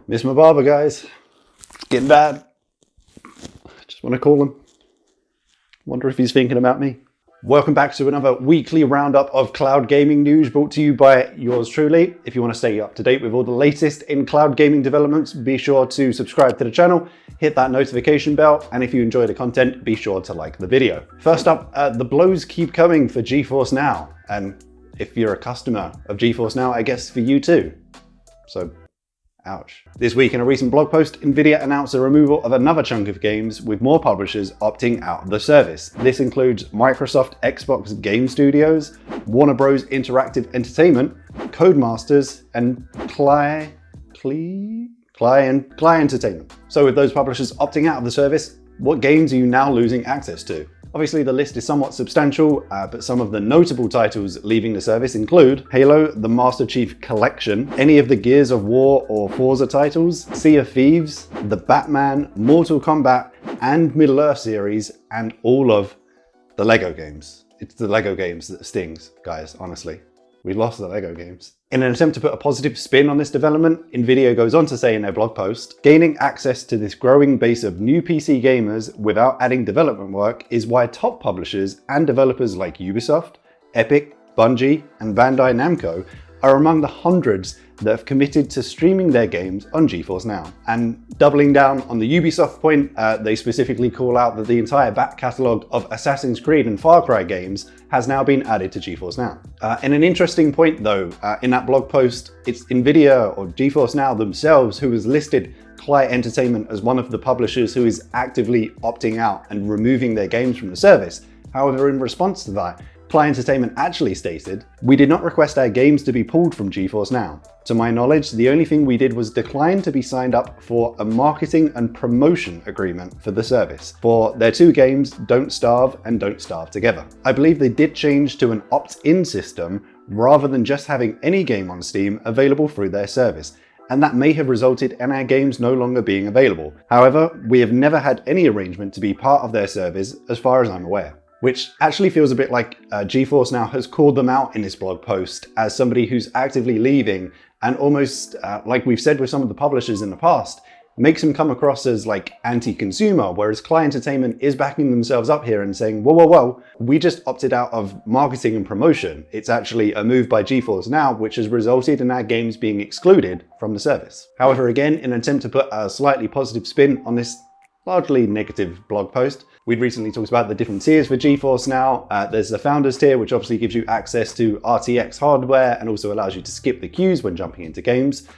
Miss my barber, guys. It's getting bad. Just want to call him. Wonder if he's thinking about me. Welcome back to another weekly roundup of cloud gaming news brought to you by yours truly. If you want to stay up to date with all the latest in cloud gaming developments, be sure to subscribe to the channel, hit that notification bell, and if you enjoy the content, be sure to like the video. First up, the blows keep coming for GeForce Now. And if you're a customer of GeForce Now, I guess for you too. So, ouch. This week in a recent blog post, Nvidia announced the removal of another chunk of games with more publishers opting out of the service. This includes Microsoft Xbox Game Studios, Warner Bros. Interactive Entertainment, Codemasters, and Cly Entertainment. So with those publishers opting out of the service, what games are you now losing access to? Obviously the list is somewhat substantial, but some of the notable titles leaving the service include Halo, the Master Chief Collection, any of the Gears of War or Forza titles, Sea of Thieves, the Batman, Mortal Kombat, and Middle-earth series, and all of the Lego games. It's the Lego games that stings, guys, honestly. We lost the Lego games. In an attempt to put a positive spin on this development, Nvidia goes on to say in their blog post, gaining access to this growing base of new PC gamers without adding development work is why top publishers and developers like Ubisoft, Epic, Bungie, and Bandai Namco are among the hundreds that have committed to streaming their games on GeForce Now. And doubling down on the Ubisoft point, they specifically call out that the entire back catalogue of Assassin's Creed and Far Cry games has now been added to GeForce Now. In an interesting point though, in that blog post, it's Nvidia or GeForce Now themselves who has listed Cly Entertainment as one of the publishers who is actively opting out and removing their games from the service. However, in response to that, Cly Entertainment actually stated, "We did not request our games to be pulled from GeForce Now. To my knowledge, the only thing we did was decline to be signed up for a marketing and promotion agreement for the service for their two games, Don't Starve and Don't Starve Together." I believe they did change to an opt-in system rather than just having any game on Steam available through their service, and that may have resulted in our games no longer being available. However, we have never had any arrangement to be part of their service as far as I'm aware. Which actually feels a bit like GeForce Now has called them out in this blog post as somebody who's actively leaving, and almost like we've said with some of the publishers in the past, makes them come across as like anti-consumer, whereas Cly Entertainment is backing themselves up here and saying, whoa, we just opted out of marketing and promotion. It's actually a move by GeForce Now, which has resulted in our games being excluded from the service. However, again, in an attempt to put a slightly positive spin on this largely negative blog post, we'd recently talked about the different tiers for GeForce Now. There's the Founders tier, which obviously gives you access to RTX hardware and also allows you to skip the queues when jumping into games.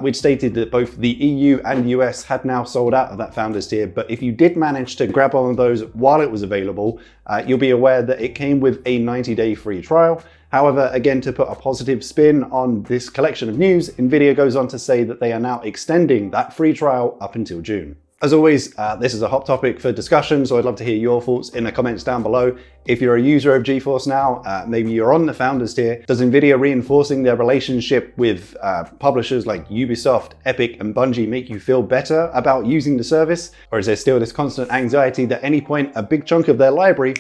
We'd stated that both the EU and US had now sold out of that Founders tier, but if you did manage to grab one of those while it was available, you'll be aware that it came with a 90-day free trial. However, again, to put a positive spin on this collection of news, Nvidia goes on to say that they are now extending that free trial up until June. As always, this is a hot topic for discussion, so I'd love to hear your thoughts in the comments down below. If you're a user of GeForce Now, maybe you're on the Founders tier, does Nvidia reinforcing their relationship with publishers like Ubisoft, Epic, and Bungie make you feel better about using the service? Or is there still this constant anxiety that at any point a big chunk of their library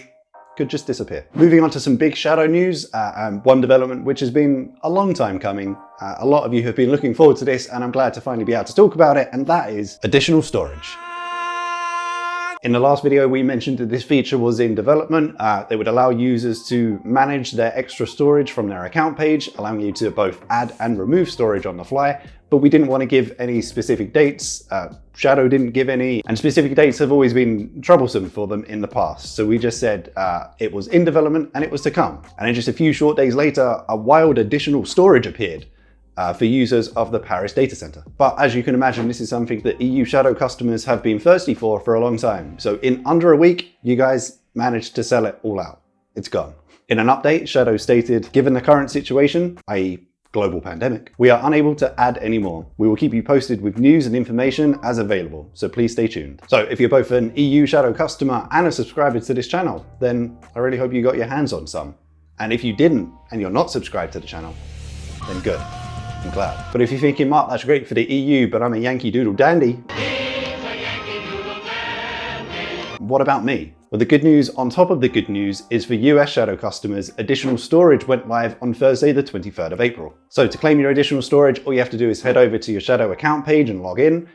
could just disappear? Moving on to some big shadow news, and one development which has been a long time coming. A lot of you have been looking forward to this, and I'm glad to finally be able to talk about it, and that is additional storage. In the last video, we mentioned that this feature was in development. They would allow users to manage their extra storage from their account page, allowing you to both add and remove storage on the fly, but we didn't want to give any specific dates. Shadow didn't give any, and specific dates have always been troublesome for them in the past. So we just said it was in development and it was to come. And then just a few short days later, a wild additional storage appeared for users of the Paris data center. But as you can imagine, this is something that EU Shadow customers have been thirsty for a long time. So in under a week, you guys managed to sell it all out. It's gone. In an update, Shadow stated, given the current situation, i.e. global pandemic, we are unable to add any more. We will keep you posted with news and information as available, so please stay tuned. So if you're both an EU Shadow customer and a subscriber to this channel, then I really hope you got your hands on some. And if you didn't, and you're not subscribed to the channel, then good. I'm glad. But if you're thinking, Mark, that's great for the EU, but I'm a Yankee Doodle Dandy. What about me? But the good news on top of the good news is for US Shadow customers, additional storage went live on Thursday, the 23rd of April. So to claim your additional storage, all you have to do is head over to your Shadow account page and log in.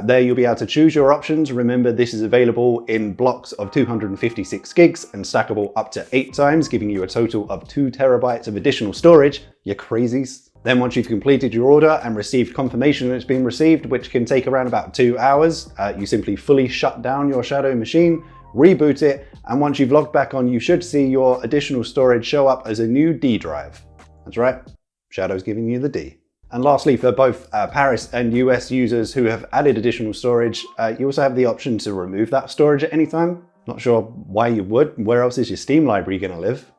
There you'll be able to choose your options. Remember, this is available in blocks of 256 gigs and stackable up to 8 times, giving you a total of 2 terabytes of additional storage. You crazies. Then once you've completed your order and received confirmation that it's been received, which can take around about 2 hours, you simply fully shut down your Shadow machine, reboot it, and once you've logged back on, you should see your additional storage show up as a new D drive. That's right, Shadow's giving you the D. And lastly, for both Paris and US users who have added additional storage, you also have the option to remove that storage at any time. Not sure why you would. Where else is your Steam library going to live?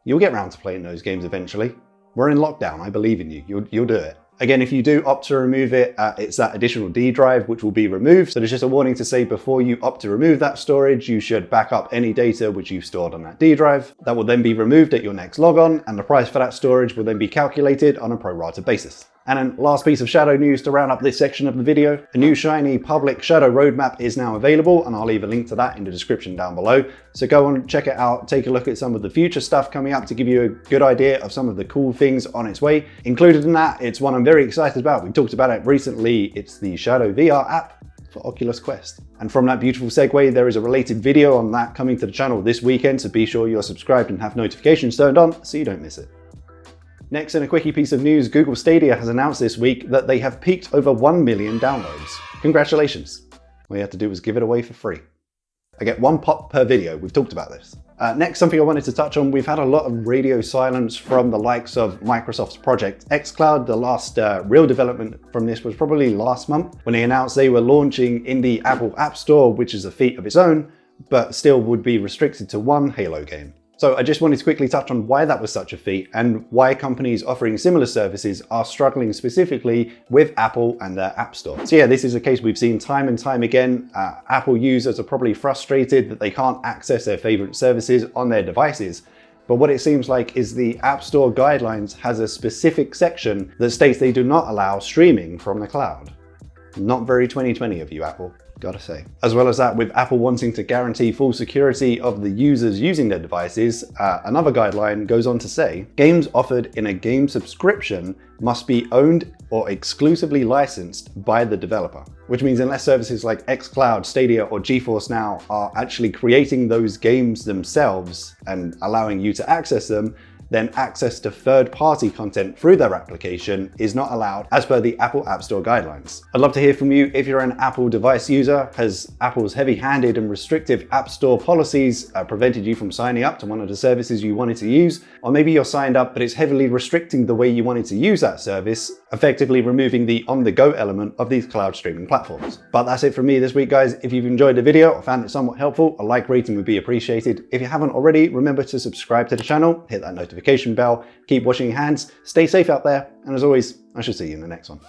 You'll get around to playing those games eventually. We're in lockdown, I believe in you. You'll do it. Again, if you do opt to remove it, it's that additional D drive which will be removed. So there's just a warning to say before you opt to remove that storage, you should back up any data which you've stored on that D drive. That will then be removed at your next logon, and the price for that storage will then be calculated on a pro rata basis. And then last piece of Shadow news to round up this section of the video, a new shiny public Shadow roadmap is now available, and I'll leave a link to that in the description down below. So go on, check it out, take a look at some of the future stuff coming up to give you a good idea of some of the cool things on its way. Included in that, it's one I'm very excited about. We talked about it recently. It's the Shadow VR app for Oculus Quest. And from that beautiful segue, there is a related video on that coming to the channel this weekend, so be sure you're subscribed and have notifications turned on so you don't miss it. Next, in a quickie piece of news, Google Stadia has announced this week that they have peaked over 1 million downloads. Congratulations. All you have to do was give it away for free. I get 1 pop per video, we've talked about this. Next, something I wanted to touch on, we've had a lot of radio silence from the likes of Microsoft's Project xCloud. The last real development from this was probably last month when they announced they were launching in the Apple App Store, which is a feat of its own, but still would be restricted to 1 Halo game. So I just wanted to quickly touch on why that was such a feat and why companies offering similar services are struggling specifically with Apple and their App Store. So yeah, this is a case we've seen time and time again. Apple users are probably frustrated that they can't access their favorite services on their devices. But what it seems like is the App Store guidelines has a specific section that states they do not allow streaming from the cloud. Not very 2020 of you, Apple. Gotta say. As well as that, with Apple wanting to guarantee full security of the users using their devices, another guideline goes on to say, games offered in a game subscription must be owned or exclusively licensed by the developer. Which means unless services like xCloud, Stadia, or GeForce Now are actually creating those games themselves and allowing you to access them, then access to third-party content through their application is not allowed as per the Apple App Store guidelines. I'd love to hear from you if you're an Apple device user. Has Apple's heavy-handed and restrictive App Store policies prevented you from signing up to one of the services you wanted to use? Or maybe you're signed up, but it's heavily restricting the way you wanted to use that service, effectively removing the on-the-go element of these cloud streaming platforms. But that's it from me this week, guys. If you've enjoyed the video or found it somewhat helpful, a like rating would be appreciated. If you haven't already, remember to subscribe to the channel, hit that notification bell, keep washing your hands, stay safe out there, and as always, I shall see you in the next one.